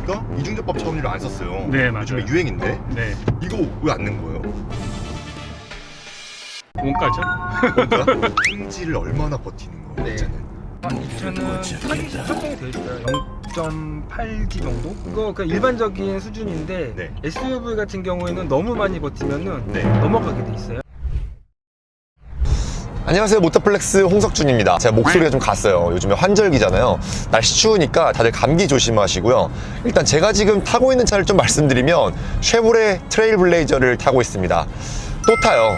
보니까 이중접합 차원유를 안 썼어요. 네, 맞아요. 요즘에 유행인데. 네. 이거 왜 안 넣은 거예요? 원가죠? 그러니까 품질을 얼마나 버티는 거예요? 네. 이 차는? 이 차는 타깃이 설정이 되어 있어요. 0.8G 정도? 그거 그 일반적인 수준인데 네. SUV 같은 경우에는 너무 많이 버티면은 네. 넘어가게 돼 있어요. 안녕하세요, 모터플렉스 홍석준입니다. 제가 목소리가 좀 갔어요. 요즘에 환절기잖아요. 날씨 추우니까 다들 감기 조심하시고요. 일단 제가 지금 타고 있는 차를 좀 말씀드리면 쉐보레 트레일블레이저를 타고 있습니다. 또 타요.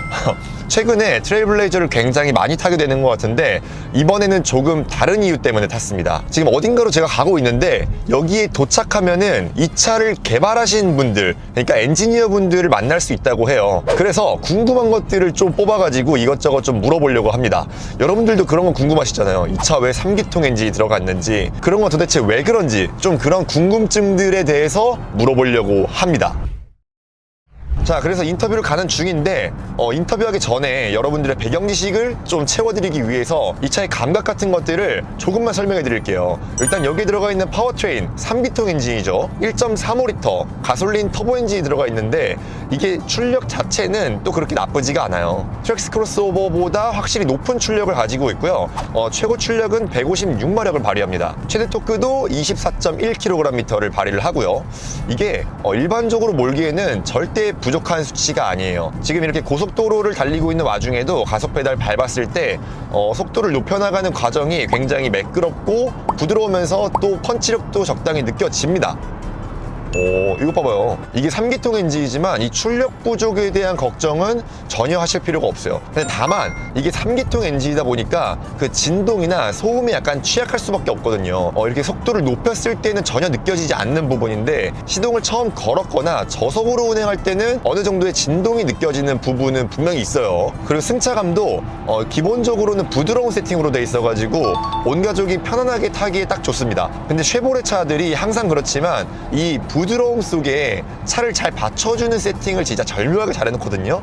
최근에 트레일블레이저를 굉장히 많이 타게 되는 것 같은데 이번에는 조금 다른 이유 때문에 탔습니다. 지금 어딘가로 제가 가고 있는데 여기에 도착하면은 이 차를 개발하신 분들, 그러니까 엔지니어 분들을 만날 수 있다고 해요. 그래서 궁금한 것들을 좀 뽑아가지고 이것저것 좀 물어보려고 합니다. 여러분들도 그런 거 궁금하시잖아요. 이 차 왜 3기통 엔진이 들어갔는지, 그런 거 도대체 왜 그런지, 좀 그런 궁금증들에 대해서 물어보려고 합니다. 자, 그래서 인터뷰를 가는 중인데 인터뷰하기 전에 여러분들의 배경 지식을 좀 채워드리기 위해서 이 차의 감각 같은 것들을 조금만 설명해 드릴게요. 일단 여기 들어가 있는 파워트레인 3기통 엔진이죠. 1.35L 가솔린 터보 엔진이 들어가 있는데 이게 출력 자체는 또 그렇게 나쁘지가 않아요. 트랙스 크로스오버보다 확실히 높은 출력을 가지고 있고요. 최고 출력은 156마력을 발휘합니다. 최대 토크도 24.1kgm를 발휘를 하고요. 이게 일반적으로 몰기에는 절대 부족한 수치가 아니에요. 지금 이렇게 고속도로를 달리고 있는 와중에도 가속 페달 밟았을 때 속도를 높여나가는 과정이 굉장히 매끄럽고 부드러우면서 또 펀치력도 적당히 느껴집니다. 이거 봐봐요. 이게 3기통 엔진이지만 이 출력 부족에 대한 걱정은 전혀 하실 필요가 없어요. 근데 다만 이게 3기통 엔진이다 보니까 그 진동이나 소음에 약간 취약할 수밖에 없거든요. 이렇게 속도를 높였을 때는 전혀 느껴지지 않는 부분인데 시동을 처음 걸었거나 저속으로 운행할 때는 어느 정도의 진동이 느껴지는 부분은 분명히 있어요. 그리고 승차감도 기본적으로는 부드러운 세팅으로 돼 있어가지고 온 가족이 편안하게 타기에 딱 좋습니다. 근데 쉐보레 차들이 항상 그렇지만 이 부드러움 속에 차를 잘 받쳐주는 세팅을 진짜 절묘하게 잘 해놓거든요.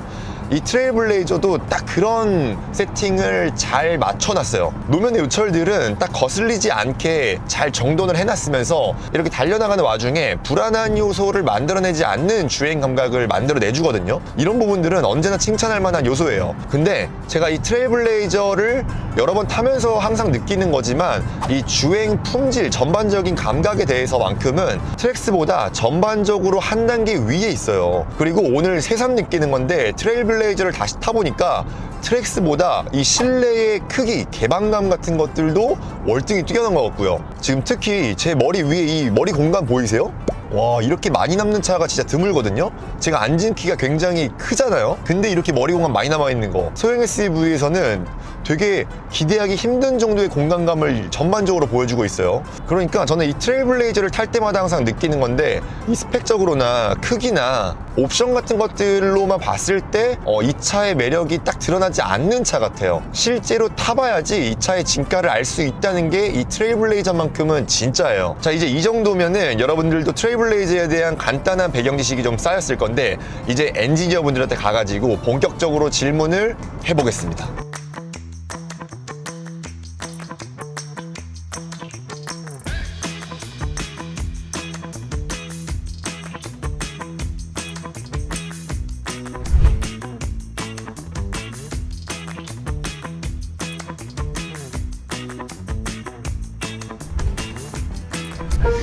이 트레일블레이저도 딱 그런 세팅을 잘 맞춰놨어요. 노면의 요철들은 딱 거슬리지 않게 잘 정돈을 해놨으면서 이렇게 달려나가는 와중에 불안한 요소를 만들어내지 않는 주행 감각을 만들어내주거든요. 이런 부분들은 언제나 칭찬할 만한 요소예요. 근데 제가 이 트레일블레이저를 여러 번 타면서 항상 느끼는 거지만 이 주행 품질 전반적인 감각에 대해서만큼은 트랙스보다 전반적으로 한 단계 위에 있어요. 그리고 오늘 새삼 느끼는 건데 트레일블레이저를 다시 타보니까 트랙스보다 이 실내의 크기, 개방감 같은 것들도 월등히 뛰어난 것 같고요. 지금 특히 제 머리 위에 이 머리 공간 보이세요? 와, 이렇게 많이 남는 차가 진짜 드물거든요. 제가 앉은 키가 굉장히 크잖아요. 근데 이렇게 머리 공간 많이 남아있는 거 소형 SUV에서는 되게 기대하기 힘든 정도의 공간감을 전반적으로 보여주고 있어요. 그러니까 저는 이 트레일블레이저를 탈 때마다 항상 느끼는 건데 이 스펙적으로나 크기나 옵션 같은 것들로만 봤을 때 이 차의 매력이 딱 드러나지 않는 차 같아요. 실제로 타봐야지 이 차의 진가를 알 수 있다는 게 이 트레일블레이저만큼은 진짜예요. 자, 이제 이 정도면은 여러분들도 트레일블레이저에 대한 간단한 배경 지식이 좀 쌓였을 건데 이제 엔지니어 분들한테 가가지고 본격적으로 질문을 해보겠습니다.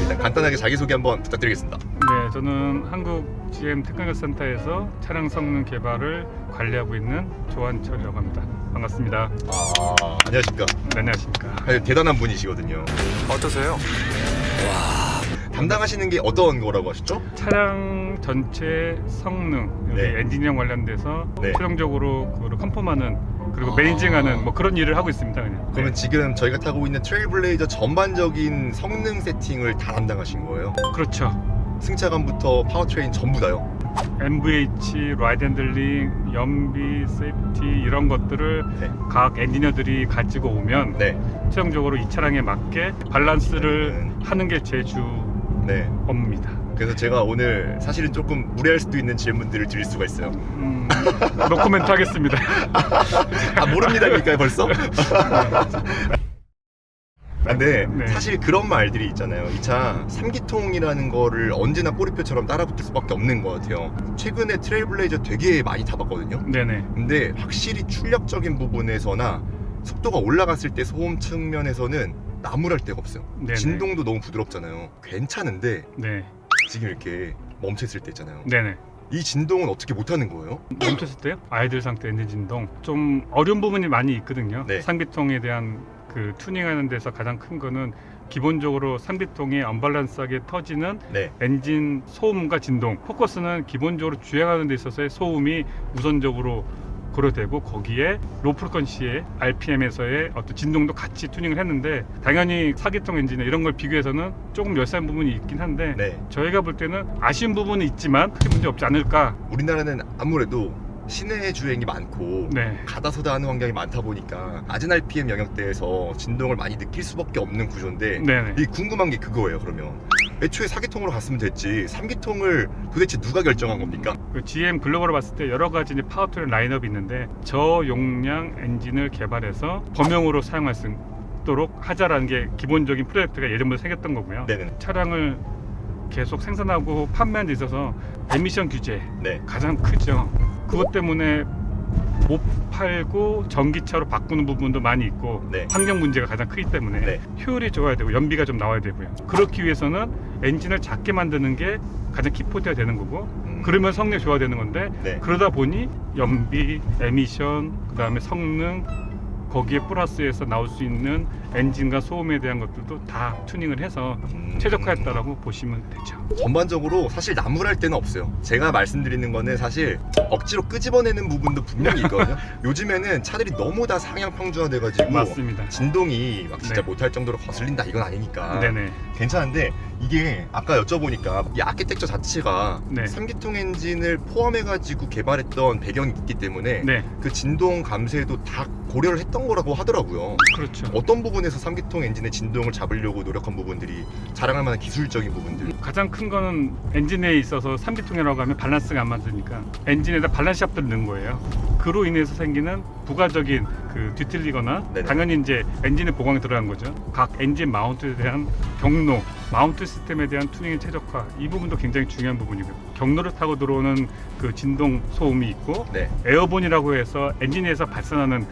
일단 간단하게 자기소개 한번 부탁드리겠습니다. 네, 저는 한국 GM 테크닉센터에서 차량 성능 개발을 관리하고 있는 조한철이라고 합니다. 반갑습니다. 안녕하십니까. 네, 안녕하십니까. 대단한 분이시거든요. 어떠세요? 담당하시는 게 어떤 거라고 하셨죠? 차량 전체 성능, 여기 네. 엔지니어 관련돼서 네. 최종적으로 그거를 컨펌하는 그리고 매니징하는 뭐 그런 일을 하고 있습니다. 그냥. 그러면 네. 지금 저희가 타고 있는 트레일블레이저 전반적인 성능 세팅을 다 담당하신 거예요? 그렇죠. 승차감부터 파워트레인 전부 다요? MVH, 라이드 핸들링, 연비, 세이프티 이런 것들을 네. 각 엔지니어들이 가지고 오면 네. 최종적으로 이 차량에 맞게 밸런스를 하는 게 제 주 네. 업무입니다. 그래서 제가 오늘 사실은 조금 무례할 수도 있는 질문들을 드릴 수가 있어요. 노코멘트 하겠습니다. 모릅니다니까 벌써? 근데 네. 사실 그런 말들이 있잖아요. 이 차 3기통이라는 거를 언제나 꼬리표처럼 따라붙을 수밖에 없는 것 같아요. 최근에 트레일블레이저 되게 많이 타봤거든요. 네네. 근데 확실히 출력적인 부분에서나 속도가 올라갔을 때 소음 측면에서는 나무랄 데가 없어요. 네네. 진동도 너무 부드럽잖아요. 괜찮은데 네. 지금 이렇게 멈췄을 때 있잖아요. 네네. 이 진동은 어떻게 못하는 거예요? 멈췄을 때요? 아이들 상태 엔진 진동 좀 어려운 부분이 많이 있거든요. 네. 3기통에 대한 그 투닝하는 데서 가장 큰 거는 기본적으로 3기통이 언밸런스하게 터지는 네. 엔진 소음과 진동. 포커스는 기본적으로 주행하는 데 있어서의 소음이 우선적으로 고려되고 거기에 로 프리퀀시의 RPM에서의 어떤 진동도 같이 투닝을 했는데 당연히 4기통 엔진에 이런 걸 비교해서는 조금 열세한 부분이 있긴 한데 네. 저희가 볼 때는 아쉬운 부분이 있지만 크게 문제 없지 않을까. 우리나라는 아무래도 시내 주행이 많고 네. 가다서다 하는 환경이 많다 보니까 낮은 RPM 영역대에서 진동을 많이 느낄 수밖에 없는 구조인데 네네. 이 궁금한 게 그거예요. 그러면 애초에 4기통으로 갔으면 됐지 3기통을 도대체 누가 결정한 겁니까? 그 GM 글로벌로 봤을 때 여러 가지 이제 파워트레인 라인업이 있는데 저용량 엔진을 개발해서 범용으로 사용할 수 있도록 하자라는 게 기본적인 프로젝트가 예전부터 생겼던 거고요. 네네. 차량을 계속 생산하고 판매하는 데 있어서 에미션 규제 네. 가장 크죠. 그것 때문에 못 팔고 전기차로 바꾸는 부분도 많이 있고 네. 환경 문제가 가장 크기 때문에 네. 효율이 좋아야 되고 연비가 좀 나와야 되고요. 그렇기 위해서는 엔진을 작게 만드는 게 가장 키포인트가 되는 거고 그러면 성능이 좋아야 되는 건데 네. 그러다 보니 연비, 에미션, 그 다음에 성능 거기에 플러스해서 나올 수 있는 엔진과 소음에 대한 것들도 다 튜닝을 해서 최적화했다라고 보시면 되죠. 전반적으로 사실 나무랄 데는 없어요. 제가 말씀드리는 거는 사실 억지로 끄집어내는 부분도 분명히 있거든요. 요즘에는 차들이 너무 다 상향 평준화돼가지고 맞습니다. 진동이 막 진짜 네. 못할 정도로 거슬린다 이건 아니니까 네네. 괜찮은데 이게 아까 여쭤보니까 이 아키텍처 자체가 네. 3기통 엔진을 포함해가지고 개발했던 배경이 있기 때문에 네, 그 진동 감소에도 다 고려를 했던 거라고 하더라고요. 그렇죠. 어떤 부분에서 3기통 엔진의 진동을 잡으려고 노력한 부분들이 자랑할 만한 기술적인 부분들. 가장 큰 거는 엔진에 있어서 3기통이라고 하면 밸런스가 안 맞으니까 엔진에다 밸런스 샵들을 넣은 거예요. 그로 인해서 생기는 부가적인 그 뒤틀리거나 네네. 당연히 이제 엔진의 보강이 들어간 거죠. 각 엔진 마운트에 대한 경로, 마운트 시스템에 대한 튜닝의 최적화 이 부분도 굉장히 중요한 부분이고요. 경로를 타고 들어오는 그 진동 소음이 있고 네. 에어본이라고 해서 엔진에서 발생하는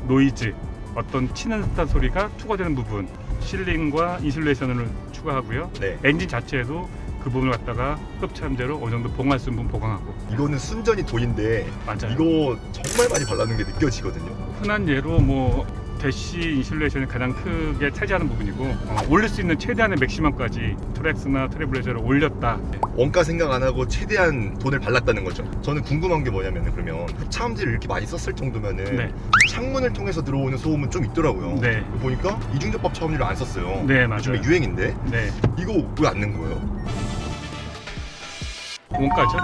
노이즈 어떤 치는 듯한 소리가 추가되는 부분 실링과 인슐레이션을 추가하고요. 네. 엔진 자체에도 그 부분을 갖다가 흡참제로 어느 정도 보강할 수 있는 부분 보강하고 이거는 순전히 돈인데 맞아요. 이거 정말 많이 발라놓은 게 느껴지거든요. 흔한 예로 뭐 대시 인슐레이션이 가장 크게 차지하는 부분이고 올릴 수 있는 최대한의 맥시멈까지 트랙스나 트래블레이저를 올렸다. 원가 생각 안 하고 최대한 돈을 발랐다는 거죠. 저는 궁금한 게 뭐냐면 그러면 흡차음제를 이렇게 많이 썼을 정도면은 네. 창문을 통해서 들어오는 소음은 좀 있더라고요. 네. 보니까 이중접합 차음유를 안 썼어요. 네, 맞아요. 요즘에 유행인데 네, 이거 왜 안 넣은 거예요? 원가죠.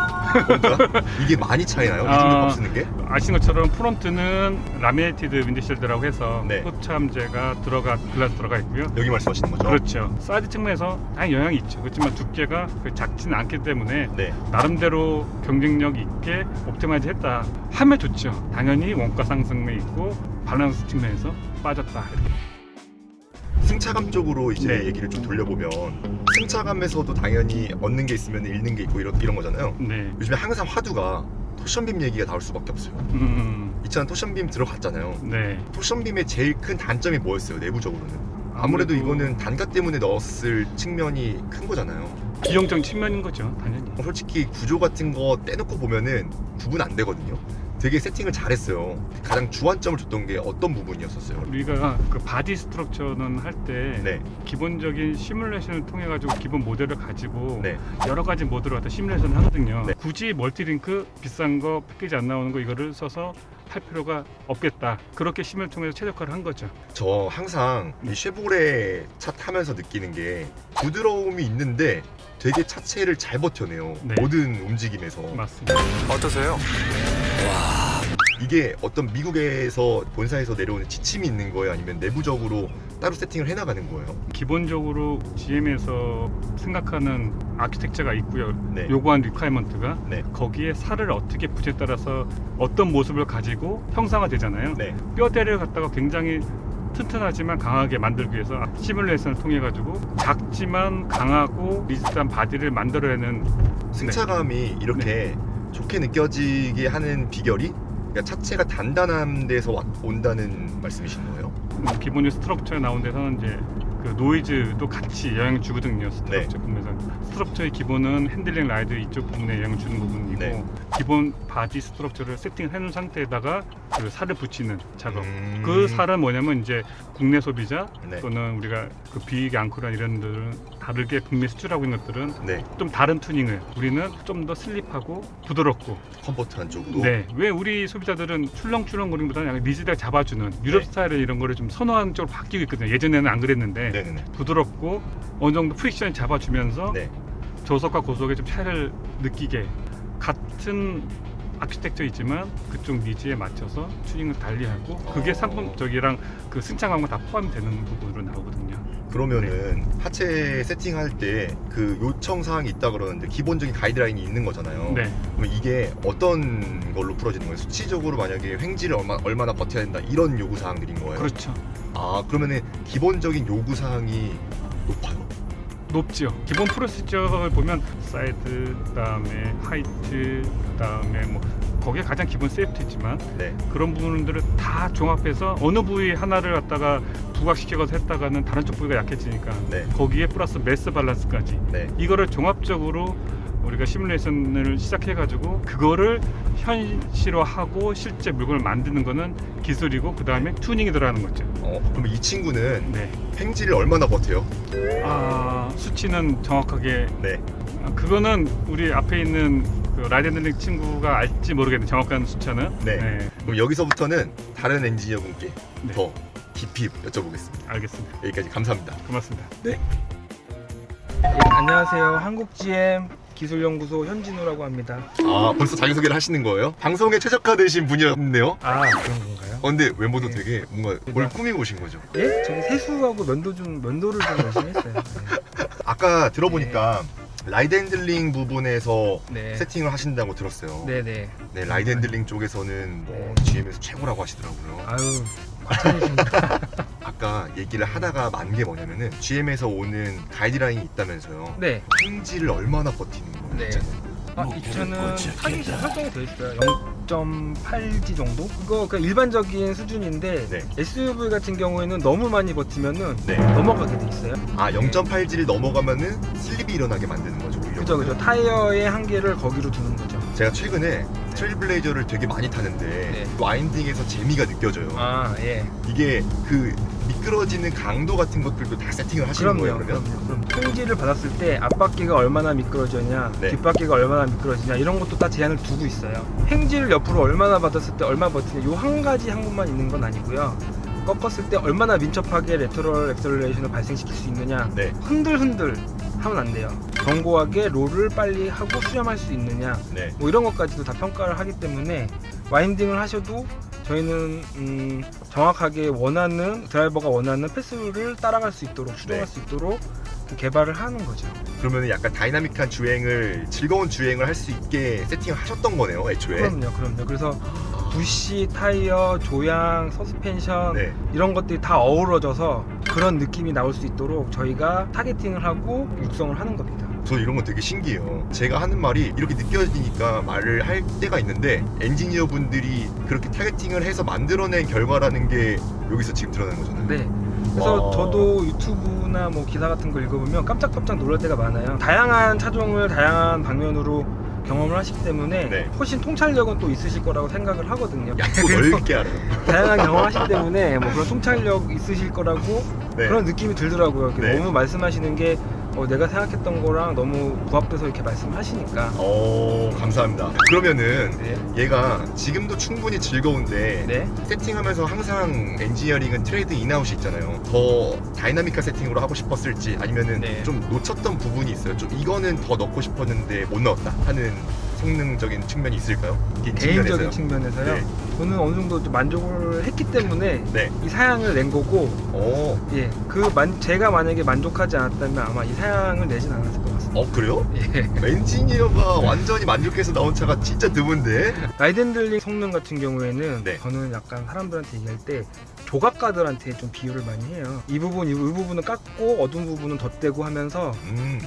그러니까 이게 많이 차이나요? 이중접합 쓰는 게? 아시는 것처럼 프론트는 라미네이티드 윈드실드라고 해서 네. 흡차음제가 글라스 들어가 있고요. 여기 말씀하시는 거죠? 그렇죠. 사이드 측면에서 당연히 영향이 있죠. 그렇지만 두께가 작지는 않기 때문에 네. 나름대로 경쟁력 있게 옵티마이즈 했다 하면 좋죠. 당연히 원가 상승이 있고 밸런스 측면에서 빠졌다. 승차감 쪽으로 이제 네. 얘기를 좀 돌려보면 승차감에서도 당연히 얻는 게 있으면 잃는 게 있고 이런 거잖아요. 네. 요즘에 항상 화두가 토션빔 얘기가 나올 수밖에 없어요. 이 차는 토션빔 들어갔잖아요. 네. 토션빔의 제일 큰 단점이 뭐였어요? 내부적으로는 아무래도 이거는 단가 때문에 넣었을 측면이 큰 거잖아요. 비용적 측면인 거죠, 당연히. 솔직히 구조 같은 거 떼놓고 보면은 구분 안 되거든요. 되게 세팅을 잘했어요. 가장 주안점을 줬던 게 어떤 부분이었었어요? 우리가 그 바디 스트럭처는 할 때 네. 기본적인 시뮬레이션을 통해 가지고 기본 모델을 가지고 네. 여러 가지 모드로 갖다 시뮬레이션을 하거든요. 네. 굳이 멀티링크 비싼 거 패키지 안 나오는 거 이거를 써서 할 필요가 없겠다. 그렇게 시뮬 통해서 최적화를 한 거죠. 저 항상 이 쉐보레 차 타면서 느끼는 게 부드러움이 있는데 되게 차체를 잘 버텨내요. 네. 모든 움직임에서. 맞습니다. 어떠세요? 이게 어떤 미국에서 본사에서 내려오는 지침이 있는 거예요? 아니면 내부적으로 따로 세팅을 해나가는 거예요? 기본적으로 GM에서 생각하는 아키텍처가 있고요. 네. 요구한 리퀘어먼트가 네. 거기에 살을 어떻게 붙에 따라서 어떤 모습을 가지고 형상화되잖아요. 네. 뼈대를 갖다가 굉장히 튼튼하지만 강하게 만들기 위해서 시뮬레이션을 통해 가지고 작지만 강하고 리지드한 바디를 만들어내는 승차감이 이렇게 좋게 느껴지게 하는 비결이 그러니까 차체가 단단한 데서 온다는 말씀이신 거예요? 기본적인 스트럭처에 나온 데서는 이제 그 노이즈도 같이 영향을 주거든요. 스트럭처 부분에서 스트럭처의 기본은 핸들링 라이드 이쪽 부분에 영향을 주는 부분이고 네. 기본 바디 스트럭처를 세팅을 해놓은 상태에다가 그 살을 붙이는 작업. 그 살은 뭐냐면 이제 국내 소비자 네. 또는 우리가 그 비익 앙코란 이런 데들은 다르게 국내 수출하고 있는 것들은 네. 좀 다른 튜닝을 우리는 좀 더 슬립하고 부드럽고 컴포트한 쪽으로. 네. 왜 우리 소비자들은 출렁출렁거리기보다는 약간 리지드하게 잡아주는 유럽 네. 스타일의 이런 거를 좀 선호하는 쪽으로 바뀌고 있거든요. 예전에는 안 그랬는데 네네네. 부드럽고 어느 정도 프릭션을 잡아주면서 네. 저속과 고속의 좀 차이를 느끼게 같은 아키텍처이지만 그쪽 니즈에 맞춰서 튜닝을 달리하고 그게 상품적이랑 그 승차감과 다 포함되는 부분으로 나오거든요. 그러면은 하체 세팅할 때 그 요청 사항이 있다 그러는데 기본적인 가이드라인이 있는 거잖아요. 네. 그럼 이게 어떤 걸로 풀어지는 거예요? 수치적으로 만약에 횡지를 얼마나 버텨야 된다 이런 요구 사항들인 거예요. 그렇죠. 아 그러면은 기본적인 요구 사항이 높아요. 높죠. 기본 프로시저를 보면 사이드, 그다음에 하이트, 그다음에 뭐 거기에 가장 기본 세이프티지만 네. 그런 부분들을 다 종합해서 어느 부위 하나를 갖다가 부각시켜서 했다가는 다른 쪽 부위가 약해지니까 네. 거기에 플러스 매스 밸런스까지 네. 이거를 종합적으로 우리가 시뮬레이션을 시작해가지고 그거를 현실화하고 실제 물건을 만드는 거는 기술이고 그 다음에 튜닝이 들어가는 거죠. 그럼 이 친구는 네. 횡지를 얼마나 버텨요? 수치는 정확하게 네. 그거는 우리 앞에 있는 그 라이덴들링 친구가 알지 모르겠는데 정확한 숫자는 네. 그럼 여기서부터는 다른 엔지니어분께 네. 더 깊이 여쭤보겠습니다. 알겠습니다. 여기까지 감사합니다. 고맙습니다. 예, 안녕하세요. 한국GM 기술연구소 현진우라고 합니다. 아 벌써 자기소개를 하시는 거예요? 방송에 최적화되신 분이었네요. 아, 그런 건가요? 근데 외모도 네. 되게 뭔가 뭘 꾸미고 오신 거죠? 예? 저기 세수하고 면도를 좀 열심히 했어요. 아까 들어보니까 라이드 핸들링 부분에서 네. 세팅을 하신다고 들었어요. 네네. 네, 라이드 핸들링 쪽에서는 뭐 GM에서 최고라고 하시더라고요. 아유, 과찬이십니다. 아까 얘기를 하다가 만 게 뭐냐면은 GM에서 오는 가이드라인이 있다면서요. 네. 횡지를 얼마나 버티는 거예요? 네. 이 차는 타겟이 설정이 되어 있어요. 0.8G 정도? 그거 그러니까 일반적인 수준인데 네. SUV 같은 경우에는 너무 많이 버티면은 네. 넘어가게 돼 있어요. 아 0.8G를 넘어가면은 슬립이 일어나게 만드는 거죠. 오히려. 그죠, 그죠. 타이어의 한계를 거기로 두는 거죠. 제가 최근에 트레일블레이저를 되게 많이 타는데 네. 와인딩에서 재미가 느껴져요. 아, 예. 이게 그 미끄러지는 강도 같은 것들도 다 세팅을 하시는 거예요, 그러면? 그럼 횡지를 받았을 때 앞바퀴가 얼마나 미끄러지냐, 네. 뒷바퀴가 얼마나 미끄러지냐 이런 것도 다 제한을 두고 있어요. 횡지를 옆으로 얼마나 받았을 때 얼마 버티냐 요 한 가지 항목만 있는 건 아니고요. 꺾었을 때 얼마나 민첩하게 레터럴 액셀러레이션을 발생시킬 수 있느냐, 네. 흔들흔들 하면 안 돼요. 견고하게 롤을 빨리 하고 수렴할 수 있느냐, 네. 뭐 이런 것까지도 다 평가를 하기 때문에 와인딩을 하셔도 저희는 정확하게 원하는 드라이버가 원하는 패스를 따라갈 수 있도록 수령할 수 있도록 개발을 하는 거죠. 그러면 약간 다이나믹한 주행을 즐거운 주행을 할 수 있게 세팅을 하셨던 거네요, 애초에. 그럼요. 그래서 부시, 타이어, 조향, 서스펜션 네. 이런 것들이 다 어우러져서 그런 느낌이 나올 수 있도록 저희가 타겟팅을 하고 육성을 하는 겁니다. 저 이런 거 되게 신기해요. 제가 하는 말이 이렇게 느껴지니까 말을 할 때가 있는데 엔지니어 분들이 그렇게 타겟팅을 해서 만들어낸 결과라는 게 여기서 지금 드러나는 거잖아요. 네. 그래서 와. 저도 유튜브나 뭐 기사 같은 거 읽어보면 깜짝깜짝 놀랄 때가 많아요. 다양한 차종을 다양한 방면으로 경험을 하시기 때문에 네. 훨씬 통찰력은 또 있으실 거라고 생각을 하거든요. 얇고 넓게 알아요. 다양한 경험하시기 때문에 뭐 그런 통찰력 있으실 거라고 네. 그런 느낌이 들더라고요. 이렇게 네. 너무 말씀하시는 게 내가 생각했던 거랑 너무 부합돼서 이렇게 말씀하시니까. 감사합니다. 그러면은 네. 얘가 지금도 충분히 즐거운데 네. 세팅하면서 항상 엔지니어링은 트레이드 인아웃이 있잖아요. 더 다이나믹한 세팅으로 하고 싶었을지 아니면은 네. 좀 놓쳤던 부분이 있어요. 좀 이거는 더 넣고 싶었는데 못 넣었다 하는 성능적인 측면이 있을까요? 개인적인 측면에서요. 네. 저는 어느 정도 좀 만족을 했기 때문에 네. 이 사양을 낸 거고, 오. 제가 만약에 만족하지 않았다면 아마 이 사양을 내진 않았을 것 같습니다. 그래요? 예. 엔지니어가 완전히 만족해서 나온 차가 진짜 드문데. 라이드 핸들링 성능 같은 경우에는 네. 저는 약간 사람들한테 얘기할 때 조각가들한테 좀 비유를 많이 해요. 이 부분은 깎고 어두운 부분은 덧대고 하면서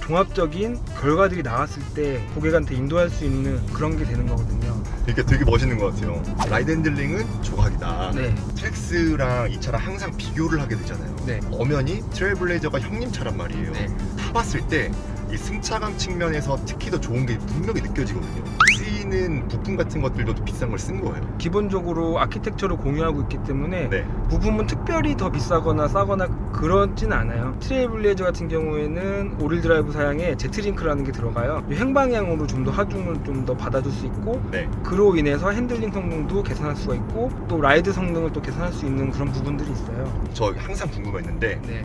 종합적인 결과들이 나왔을 때 고객한테 인도할 수 있는 그런 게 되는 거거든요. 그러니까 되게 멋있는 것 같아요. 라이드 핸들링은 조각이다. 네. 트랙스랑 이 차랑 항상 비교를 하게 되잖아요. 네. 엄연히 트레일블레이저가 형님 차란 말이에요. 네. 타봤을 때 이 승차감 측면에서 특히 더 좋은 게 분명히 느껴지거든요. 쓰이는 부품 같은 것들도 비싼 걸 쓴 거예요. 기본적으로 아키텍처를 공유하고 있기 때문에 네. 부품은 특별히 더 비싸거나 싸거나 그렇진 않아요. 트레일블레이저 같은 경우에는 오릴 드라이브 사양에 제트링크라는 게 들어가요. 횡방향으로 좀 더 하중을 좀 더 받아줄 수 있고 네. 그로 인해서 핸들링 성능도 개선할 수가 있고 또 라이드 성능을 또 개선할 수 있는 그런 부분들이 있어요. 저 항상 궁금했는데 네.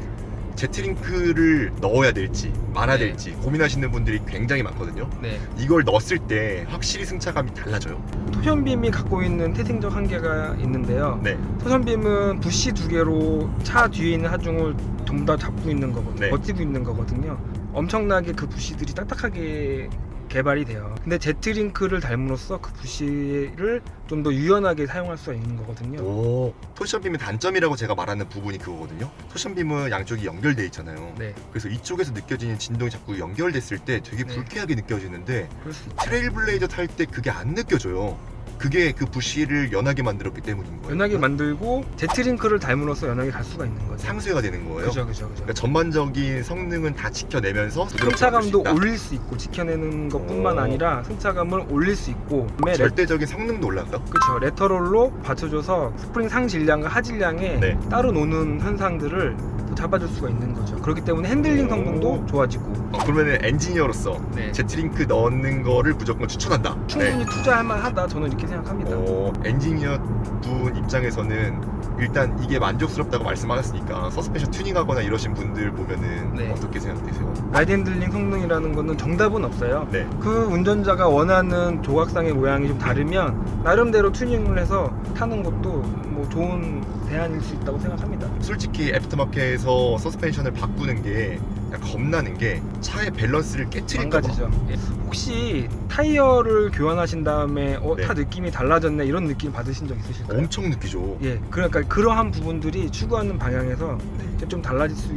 제트링크를 넣어야 될지 말아야 네. 될지 고민하시는 분들이 굉장히 많거든요. 네. 이걸 넣었을 때 확실히 승차감이 달라져요. 토션빔이 갖고 있는 태생적 한계가 있는데요. 네. 토션빔은 부시 두 개로 차 뒤에 있는 하중을 전부 다 잡고 있는 거거든요. 네. 버티고 있는 거거든요. 엄청나게 그 부시들이 딱딱하게 개발이 돼요. 근데 제트링크를 닮으로써 그 부시를 좀 더 유연하게 사용할 수가 있는 거거든요. 오, 토션빔의 단점이라고 제가 말하는 부분이 그거거든요. 토션빔은 양쪽이 연결돼 있잖아요. 네, 그래서 이쪽에서 느껴지는 진동이 자꾸 연결됐을 때 되게 네. 불쾌하게 느껴지는데 그럴 수 있죠. 트레일블레이저 탈 때 그게 안 느껴져요. 그게 그 부시를 연하게 만들었기 때문인 거예요. 연하게 만들고 제트링크를 닮으로써 연하게 갈 수가 있는 거죠. 상쇄가 되는 거예요. 그죠. 그러니까 전반적인 성능은 다 지켜내면서 부드럽게 승차감도 만들 수 있다. 올릴 수 있고 지켜내는 것뿐만 오. 아니라 승차감을 올릴 수 있고 그다음에 절대적인 성능도 올라간다. 그렇죠. 레터럴로 받쳐줘서 스프링 상질량과 하질량에 네. 따로 노는 현상들을 또 잡아줄 수가 있는 거죠. 그렇기 때문에 핸들링 오. 성능도 좋아지고 그러면은 엔지니어로서 네. 제트링크 넣는 거를 무조건 추천한다. 충분히 투자할 만하다. 저는 이렇게 생각합니다. 엔지니어 분 입장에서는 일단 이게 만족스럽다고 말씀하셨으니까 서스펜션 튜닝하거나 이러신 분들 보면은 네. 어떻게 생각되세요? 라이드 핸들링 성능이라는 거는 정답은 없어요. 네. 그 운전자가 원하는 조각상의 모양이 좀 다르면 나름대로 튜닝을 해서 타는 것도 뭐 좋은 대안일 수 있다고 생각합니다. 솔직히 애프터마켓에서 서스펜션을 바꾸는 게 약간 겁나는 게 차의 밸런스를 깨트릴까 봐. 망가지죠. 예. 혹시 타이어를 교환하신 다음에 네. 타 느낌이 달라졌네 이런 느낌 받으신 적 있으실까요? 엄청 느끼죠. 예, 그러니까 그러한 부분들이 추구하는 방향에서 좀 달라질 수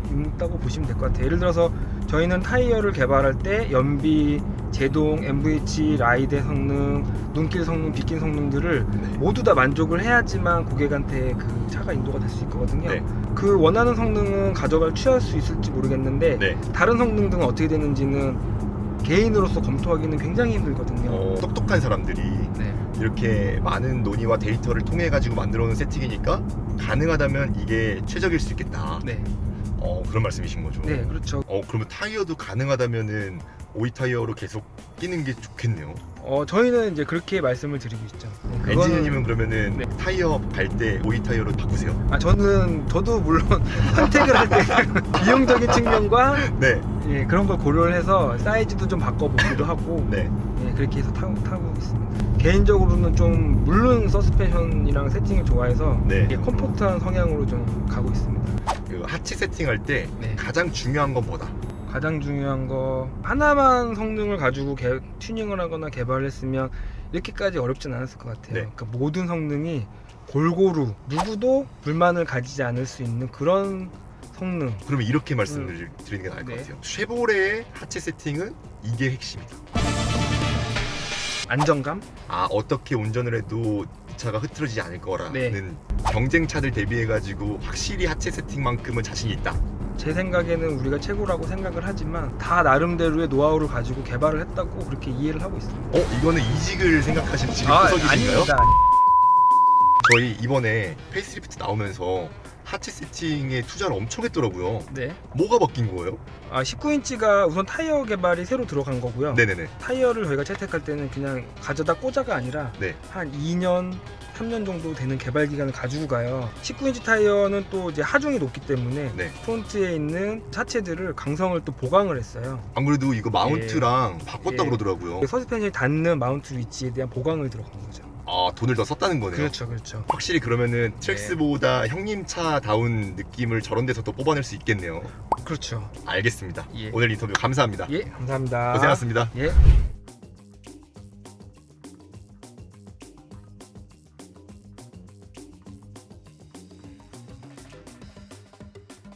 있다고 보시면 될 것 같아요. 예를 들어서 저희는 타이어를 개발할 때 연비, 제동, MVH, 라이드 성능, 눈길 성능, 빗길 성능들을 네. 모두 다 만족을 해야지만 고객한테 그 차가 인도가 될 수 있거든요. 네. 그 원하는 성능은 취할 수 있을지 모르겠는데 네. 다른 성능들은 어떻게 되는지는 개인으로서 검토하기는 굉장히 힘들거든요. 똑똑한 사람들이 네. 이렇게 많은 논의와 데이터를 통해 가지고 만들어 놓은 세팅이니까 가능하다면 이게 최적일 수 있겠다. 네, 그런 말씀이신 거죠. 네, 그렇죠. 그러면 타이어도 가능하다면은 오이 타이어로 계속 끼는 게 좋겠네요. 저희는 이제 그렇게 말씀을 드리고 있죠. 네, 그거는- 엔지니어님은 그러면은 네. 타이어 갈 때 오이 타이어로 바꾸세요. 저도 물론 선택을 할 때 비용적인 측면과 네, 예, 그런 걸 고려를 해서 사이즈도 좀 바꿔보기도 하고 네. 예, 그렇게 해서 타고 있습니다. 개인적으로는 좀 물론 서스펜션이랑 세팅을 좋아해서 네. 예, 컴포트한 성향으로 좀 가고 있습니다. 그 하체 세팅할 때 네. 가장 중요한 건 뭐다? 가장 중요한 거 하나만 성능을 가지고 튜닝을 하거나 개발을 했으면 이렇게까지 어렵진 않았을 것 같아요. 네. 그러니까 모든 성능이 골고루 누구도 불만을 가지지 않을 수 있는 그런 성능. 그러면 이렇게 말씀을 드리는 게 나을 것 네. 같아요. 쉐보레의 하체 세팅은 이게 핵심이다. 안정감? 어떻게 운전을 해도 이 차가 흐트러지지 않을 거라는 네. 경쟁차들 대비해가지고 확실히 하체 세팅만큼은 자신이 있다. 제 생각에는 우리가 최고라고 생각을 하지만 다 나름대로의 노하우를 가지고 개발을 했다고 그렇게 이해를 하고 있습니다. 이거는 이직을 생각하신 지금 구석이신가요? 아닙니다. 저희 이번에 페이스리프트 나오면서 하체 세팅에 투자를 엄청 했더라고요. 네. 뭐가 바뀐 거예요? 19인치가 우선 타이어 개발이 새로 들어간 거고요. 네네네. 타이어를 저희가 채택할 때는 그냥 가져다 꽂아가 아니라 네. 한 2년, 3년 정도 되는 개발 기간을 가지고 가요. 19인치 타이어는 또 이제 하중이 높기 때문에 네. 프론트에 있는 차체들을 강성을 또 보강을 했어요. 안 그래도 이거 마운트랑 바꿨다 예. 그러더라고요. 서스펜션이 닿는 마운트 위치에 대한 보강을 들어간 거죠. 돈을 더 썼다는 거네요. 그렇죠, 그렇죠. 확실히 그러면은 트랙스보다 형님 차다운 느낌을 저런 데서 또 뽑아낼 수 있겠네요. 그렇죠. 알겠습니다. 예. 오늘 인터뷰 감사합니다. 예, 감사합니다. 고생하셨습니다. 예.